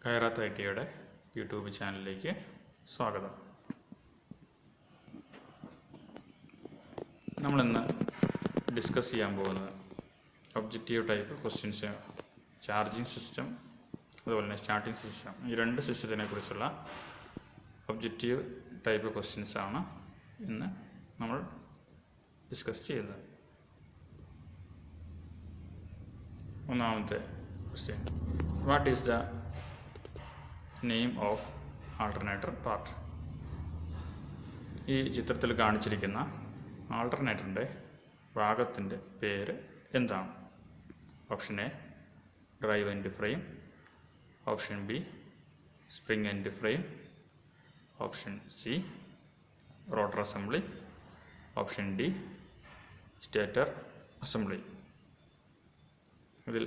ഖൈറാത്ത് ഐ.ടിയുടെ YouTube ചാനലിലേക്ക് സ്വാഗതം. നമ്മളിന്ന് ഡിസ്കസ് ചെയ്യാൻ പോകുന്നത് objective type questions, charging system, അതുപോലെ തന്നെ സ്റ്റാർട്ടിംഗ് സിസ്റ്റം. ഈ രണ്ട് സിസ്റ്റത്തിനെ കുറിച്ചുള്ള ഒബ്ജക്റ്റീവ് ടൈപ്പ് ക്വസ്റ്റ്യൻസാണ് ഇന്ന് നമ്മൾ ഡിസ്കസ് ചെയ്യുന്നത്. ഒന്നാമത്തെ question: what is the name of alternator part? ഈ ചിത്രത്തിൽ കാണിച്ചിരിക്കുന്ന ആൾട്ടർനേറ്ററിൻ്റെ ഭാഗത്തിൻ്റെ പേര് എന്താണ്? Option A drive end frame, option B spring end frame, option C rotor assembly, option D stator assembly. ഇതിൽ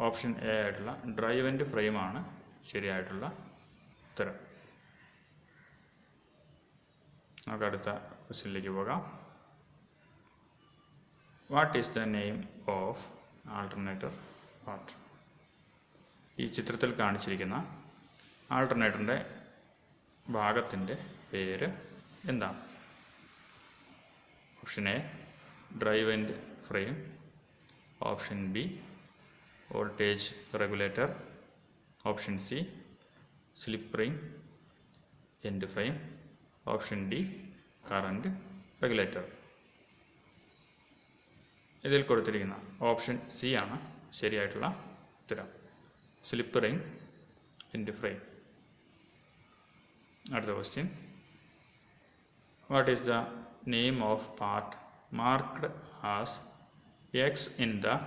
ഓപ്ഷൻ എ ആയിട്ടുള്ള ഡ്രൈവ് എൻഡ് ഫ്രെയിമാണ് ശരിയായിട്ടുള്ള ഉത്തരം. നമുക്ക് അടുത്ത ക്വസ്റ്റ്യനിലേക്ക് പോകാം. What is the name of alternator part? ഈ ചിത്രത്തിൽ കാണിച്ചിരിക്കുന്ന ആൾട്ടർനേറ്ററിൻ്റെ ഭാഗത്തിൻ്റെ പേര് എന്താണ്? Option A drive and frame, option B voltage regulator, option C slip ring end frame, option D current regulator. ഇതിൽ കൊടുത്തിരിക്കുന്ന ഓപ്ഷൻ സി ആണ് ശരിയായിട്ടുള്ള ഉത്തരം, സ്ലിപ്പ് റിംഗ് എൻഡ് ഫ്രെയിം. അടുത്ത question: what is the name of part marked as X in the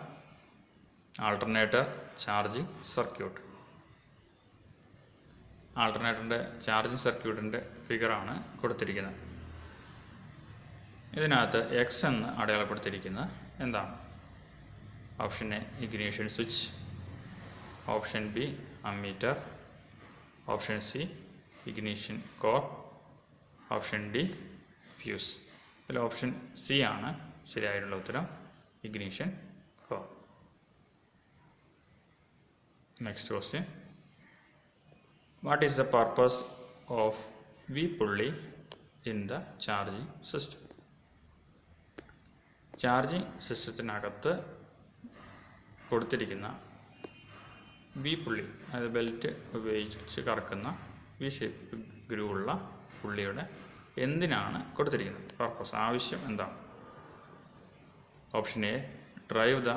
alternator charging circuit? ആൾട്ടർനേറ്ററിൻ്റെ charging സർക്യൂട്ടിൻ്റെ ഫിഗറാണ് കൊടുത്തിരിക്കുന്നത്. ഇതിനകത്ത് എക്സ് എന്ന് അടയാളപ്പെടുത്തിയിരിക്കുന്നത് എന്താണ്? Option A ignition switch, option B ammeter, option C ignition core, option D fuse. ഇതിൽ option C ആണ് ശരിയായിട്ടുള്ള ഉത്തരം, ignition core. Next question: what is the purpose of V pulley in the charging system? Charging സിസ്റ്റത്തിനകത്ത് കൊടുത്തിരിക്കുന്ന V പുള്ളി, അതായത് belt ഉപയോഗിച്ച് കറക്കുന്ന V shape ഗ്രൂ ഉള്ള പുള്ളിയുടെ എന്തിനാണ് കൊടുത്തിരിക്കുന്നത്? പർപ്പസ്, ആവശ്യം എന്താണ്? Option A drive the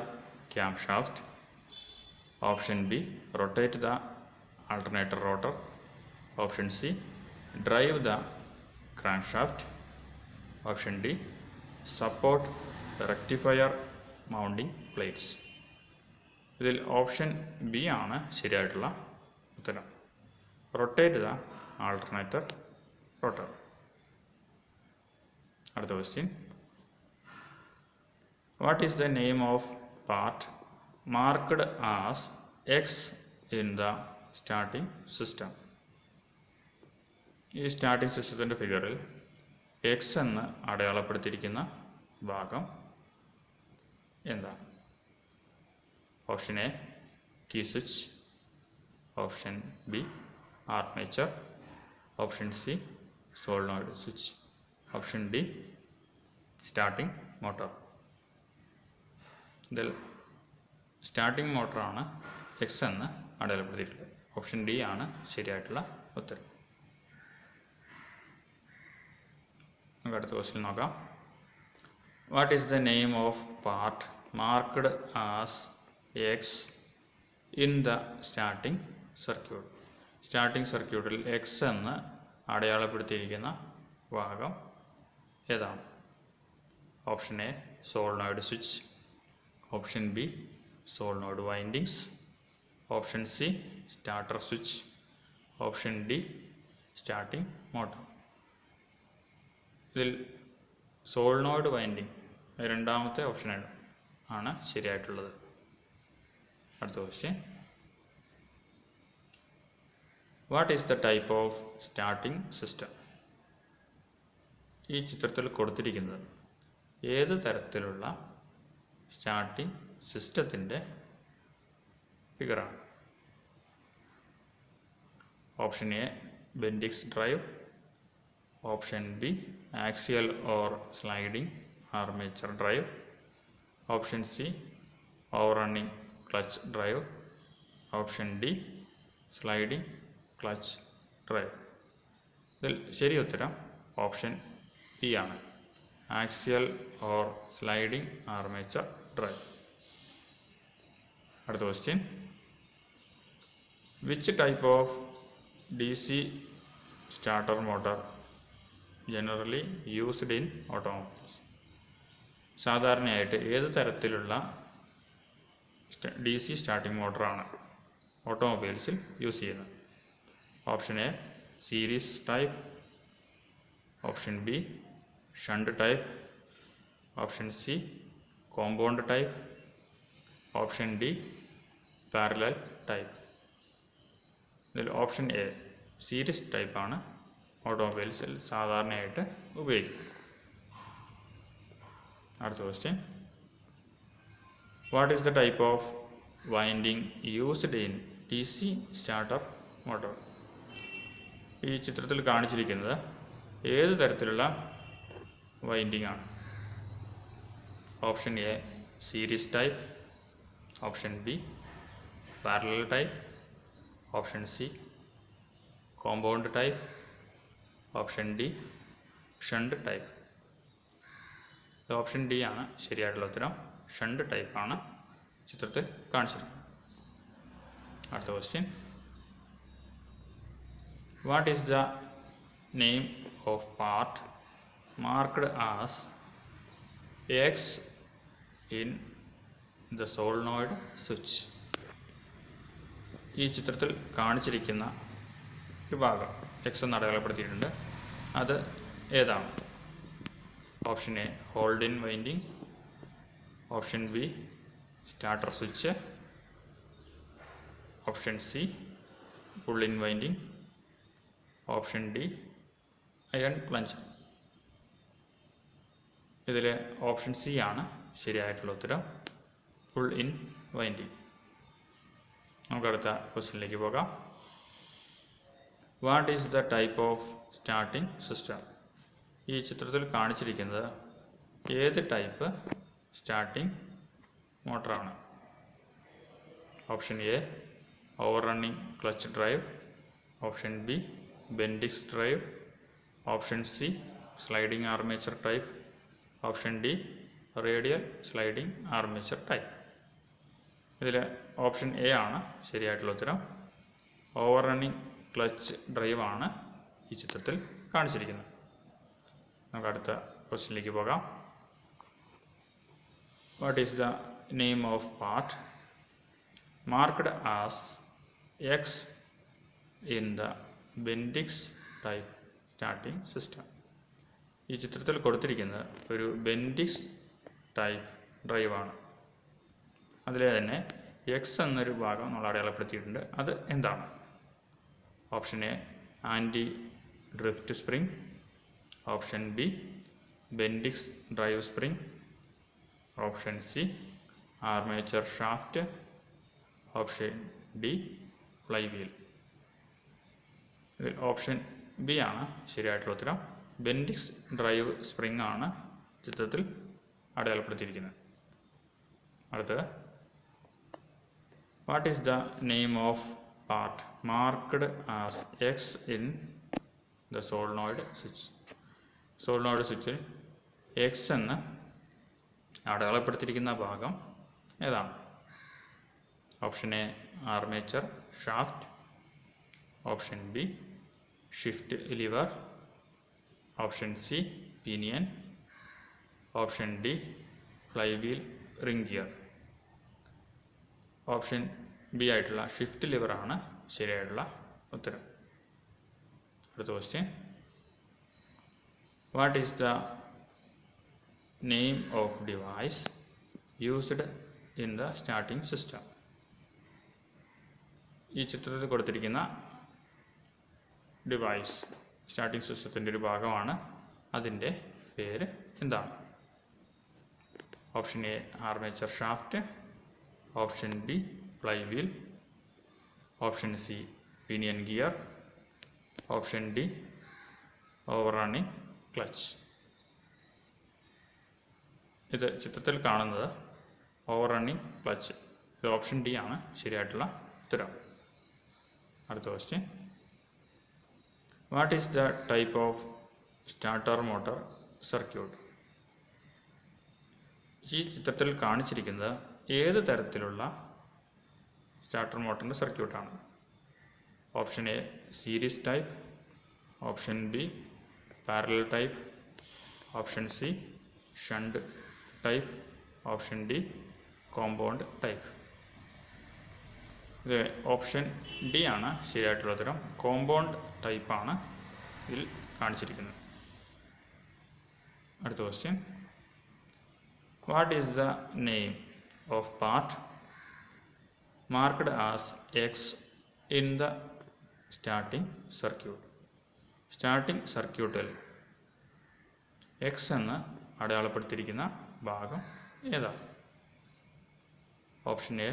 cam shaft, option B rotate the alternator rotor, option C drive the crankshaft, option D support the rectifier mounting plates. ഇതിൽ ഓപ്ഷൻ ബി ആണ് ശരിയായിട്ടുള്ള ഉത്തരം, റൊട്ടേറ്റ് ദ ആൾട്ടർനേറ്റർ റോട്ടർ. അടുത്ത question: what is the name of part marked as X in the starting system? ഈ starting സിസ്റ്റത്തിൻ്റെ ഫിഗറിൽ X എന്ന് അടയാളപ്പെടുത്തിയിരിക്കുന്ന ഭാഗം എന്താണ്? Option A key switch, option B armature, option C solenoid switch, option D starting motor. ഇതിൽ starting മോട്ടറാണ് X എന്ന് അടയാളപ്പെടുത്തിയിട്ടുള്ളത്. ഓപ്ഷൻ ഡി ആണ് ശരിയായിട്ടുള്ള ഉത്തരം. നമുക്ക് അടുത്ത ക്വസ്റ്റ്യൻ നോക്കാം. What is the name of part marked as X in the starting circuit? Starting സർക്യൂട്ടിൽ എക്സ് എന്ന് അടയാളപ്പെടുത്തിയിരിക്കുന്ന ഭാഗം ഏതാണ്? Option A solenoid switch, option B solenoid windings, option C starter switch, option D starting motor. ഇതിൽ solenoid winding രണ്ടാമത്തെ option ആണ് ശരിയായിട്ടുള്ളത്. അടുത്ത question: what is the type of starting system? ഈ ചിത്രത്തിൽ കൊടുത്തിരിക്കുന്നത് ഏത് തരത്തിലുള്ള സ്റ്റാർട്ടിംഗ് സിസ്റ്റത്തിൻ്റെ ഫിഗറാണ്? Option A Bendix drive, option B axial or sliding armature drive, option C over running clutch drive, option D sliding clutch drive. ഇതിൽ ശരി ഉത്തരം ഓപ്ഷൻ ബി ആണ്, axial or sliding armature drive. അടുത്ത question, which type of DC starter motor generally used in automobiles? സാധാരണയായിട്ട് ഏത് തരത്തിലുള്ള DC starting മോട്ടറാണ് ഓട്ടോമൊബൈൽസിൽ യൂസ് ചെയ്യുന്നത്? Option A series type, option B shunt type, option C compound type, option D parallel type. ഇതിൽ option A series ടൈപ്പാണ് ഓട്ടോമൊബൈൽസിൽ സാധാരണയായിട്ട് ഉപയോഗിക്കുന്നത്. അടുത്ത question, what is the type of winding used in DC starter motor? ഈ ചിത്രത്തിൽ കാണിച്ചിരിക്കുന്നത് ഏത് തരത്തിലുള്ള വൈൻഡിങ് ആണ്? Option A series type, option B parallel type, option C compound type, option D shunt type. Option D ആണ് ശരിയായിട്ടുള്ള ഉത്തരം, shunt ടൈപ്പാണ് ചിത്രത്തിൽ കാണിച്ചിരിക്കുന്നത്. അടുത്ത question, what is the name of part marked as X in the solenoid switch? ഈ ചിത്രത്തിൽ കാണിച്ചിരിക്കുന്ന ഒരു ഭാഗം എക്സ് എന്ന് അടയാളപ്പെടുത്തിയിട്ടുണ്ട്, അത് ഏതാണ്? Option A hold in winding, option B starter switch, option C pull in winding, option D iron plunger. ഇതിൽ ഓപ്ഷൻ സി ആണ് ശരിയായിട്ടുള്ള ഉത്തരം, പുൾ ഇൻ വൈൻഡിങ്. നമുക്കടുത്ത ക്വസ്റ്റ്യനിലേക്ക് പോകാം. What is the type of starting system? ഈ ചിത്രത്തിൽ കാണിച്ചിരിക്കുന്നത് ഏത് ടൈപ്പ് സ്റ്റാർട്ടിംഗ് മോട്ടറാണ്? Option A over running clutch drive, option B Bendix drive, option C sliding armature type, option D radial sliding armature type. ഇതിൽ option A ആണ് ശരിയായിട്ടുള്ള ഉത്തരം, over running clutch ഡ്രൈവാണ് ഈ ചിത്രത്തിൽ കാണിച്ചിരിക്കുന്നത്. നമുക്ക് അടുത്ത ക്വസ്റ്റ്യനിലേക്ക് പോകാം. What is the name of part marked as X in the Bendix type starting system? ഈ ചിത്രത്തിൽ കൊടുത്തിരിക്കുന്നത് ഒരു ബെൻഡിക്സ് ടൈപ്പ് ഡ്രൈവാണ്. അതിലെ തന്നെ എക്സ് എന്നൊരു ഭാഗം നമ്മൾ അടയാളപ്പെടുത്തിയിട്ടുണ്ട്, അത് എന്താണ്? Option A anti drift spring, option B Bendix drive spring, option C armature shaft, option D fly wheel. ഇതിൽ ഓപ്ഷൻ ബി ആണ് ശരിയായിട്ടുള്ള ഉത്തരം, ബെൻഡിക്സ് ഡ്രൈവ് സ്പ്രിംഗ് ആണ് ചിത്രത്തിൽ അടയാളപ്പെടുത്തിയിരിക്കുന്നത്. അടുത്തത്, what is the name of part marked as X in the solenoid switch? Solenoid സ്വിച്ചിൽ X എന്ന് അടയാളപ്പെടുത്തിയിരിക്കുന്ന ഭാഗം ഏതാണ്? Option A armature shaft, option B shift lever, option C pinion, option D fly wheel ring gear. Option B ആയിട്ടുള്ള shift ലിവറാണ് ശരിയായിട്ടുള്ള ഉത്തരം. അടുത്ത question, what is the name of device used in the starting system? ഈ ചിത്രത്തിൽ കൊടുത്തിരിക്കുന്ന device starting സിസ്റ്റത്തിൻ്റെ ഒരു ഭാഗമാണ്, അതിൻ്റെ പേര് എന്താണ്? Option A armature shaft, option B fly wheel, option C pinion gear, option D over running clutch. ഇത് ചിത്രത്തിൽ കാണുന്നത് ഓവർ റണ്ണിങ് ക്ലച്ച്. ഇത് ഓപ്ഷൻ ഡി ആണ് ശരിയായിട്ടുള്ള ഉത്തരം. അടുത്ത question, what is the type of starter motor circuit? ഈ ചിത്രത്തിൽ കാണിച്ചിരിക്കുന്നത് ഏത് തരത്തിലുള്ള സ്റ്റാർട്ടർ മോട്ടറിൻ്റെ സർക്യൂട്ടാണ്? Option A series type, option B parallel type, option C shunt type, option D compound type. ഇത് ഓപ്ഷൻ ഡി ആണ് ശരിയായിട്ടുള്ള ഉത്തരം. കോമ്പൗണ്ട് ടൈപ്പാണ് ഇതിൽ കാണിച്ചിരിക്കുന്നത്. അടുത്ത question, what is the name of part marked as X in the starting circuit? Starting സർക്യൂട്ടിൽ X എന്ന് അടയാളപ്പെടുത്തിയിരിക്കുന്ന ഭാഗം ഏതാണ്? Option A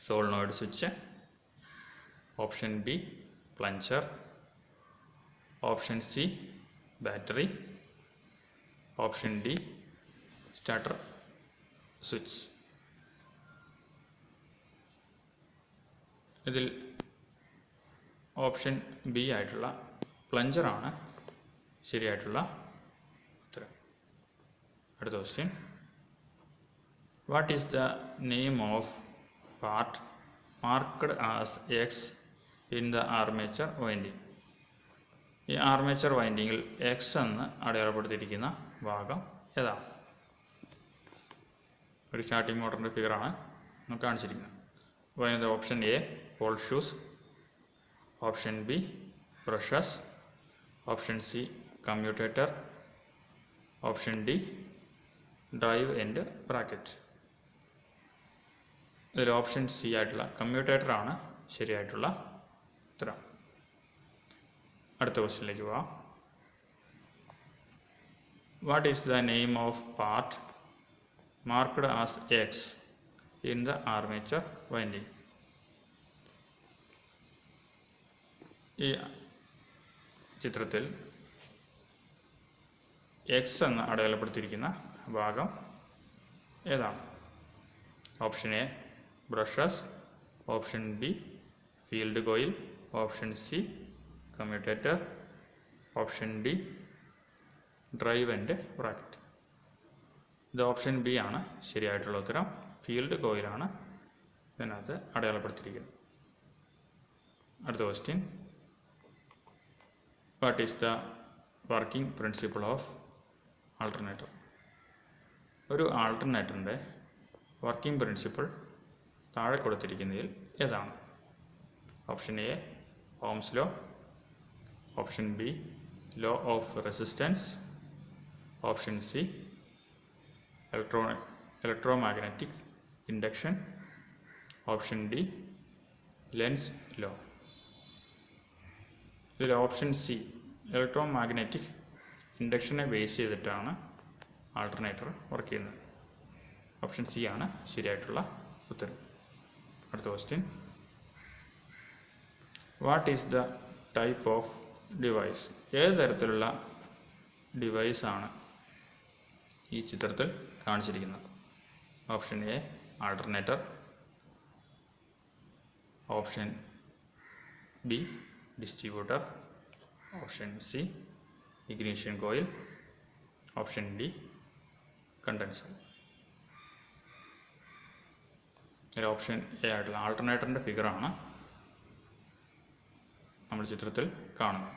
solenoid switch, option B plunger, option C battery, option D starter switch. ഇതിൽ ഓപ്ഷൻ ബി ആയിട്ടുള്ള പ്ലഞ്ചറാണ് ശരിയായിട്ടുള്ള ഉത്തരം. അടുത്ത question, what is the name of part marked as X in the armature winding? ഈ ആർമേച്ചർ വൈൻഡിങ്ങിൽ എക്സ് എന്ന് അടയാളപ്പെടുത്തിയിരിക്കുന്ന ഭാഗം ഏതാണ്? ഒരു സ്റ്റാർട്ടിംഗ് മോട്ടറിൻ്റെ ഫിഗറാണ് നമുക്ക് കാണിച്ചിരിക്കുന്നത്. അപ്പോൾ അതിനകത്ത് option A Paul shoes, option B brushes, option C commutator, option D drive and bracket. ഇതിൽ ഓപ്ഷൻ സി ആയിട്ടുള്ള കമ്മ്യൂട്ടേറ്ററാണ് ശരിയായിട്ടുള്ള ഉത്തരം. അടുത്ത ക്വസ്റ്റ്യനിലേക്ക് പോവാം. What is the name of part marked as X in the armature winding? ഈ ചിത്രത്തിൽ എക്സ് എന്ന് അടയാളപ്പെടുത്തിയിരിക്കുന്ന ഭാഗം ഏതാണ്? Option A brushes, option B field coil, option C commutator, option D drive and bracket. ഇത് ഓപ്ഷൻ ബി ആണ് ശരിയായിട്ടുള്ള ഉത്തരം. ഫീൽഡ് കോയിലാണ് ഇതിനകത്ത് അടയാളപ്പെടുത്തിയിരിക്കുന്നത്. അടുത്ത question, what is the working principle of alternator? ഒരു ആൾട്ടർനേറ്ററിൻ്റെ വർക്കിംഗ് പ്രിൻസിപ്പിൾ താഴെ കൊടുത്തിരിക്കുന്നതിൽ ഏതാണ്? Option A Ohm's law, option B law of resistance, option C electromagnetic induction, option D Lenz law. ഇതിൽ ഓപ്ഷൻ സി ഇലക്ട്രോമാഗ്നറ്റിക് ഇൻഡക്ഷനെ ബേസ് ചെയ്തിട്ടാണ് ആൾട്ടർനേറ്റർ വർക്ക് ചെയ്യുന്നത്. ഓപ്ഷൻ സി ആണ് ശരിയായിട്ടുള്ള ഉത്തരം. അടുത്ത question, what is the type of device? ഏത് തരത്തിലുള്ള ഡിവൈസാണ് ഈ ചിത്രത്തിൽ കാണിച്ചിരിക്കുന്നത്? Option A alternator, option B distributor, option C ignition coil, option D condenser. ഇതിൽ ഓപ്ഷൻ എ ആയിട്ടുള്ള ആൾട്ടർനേറ്ററിൻ്റെ ഫിഗറാണ് നമ്മൾ ചിത്രത്തിൽ കാണുന്നത്.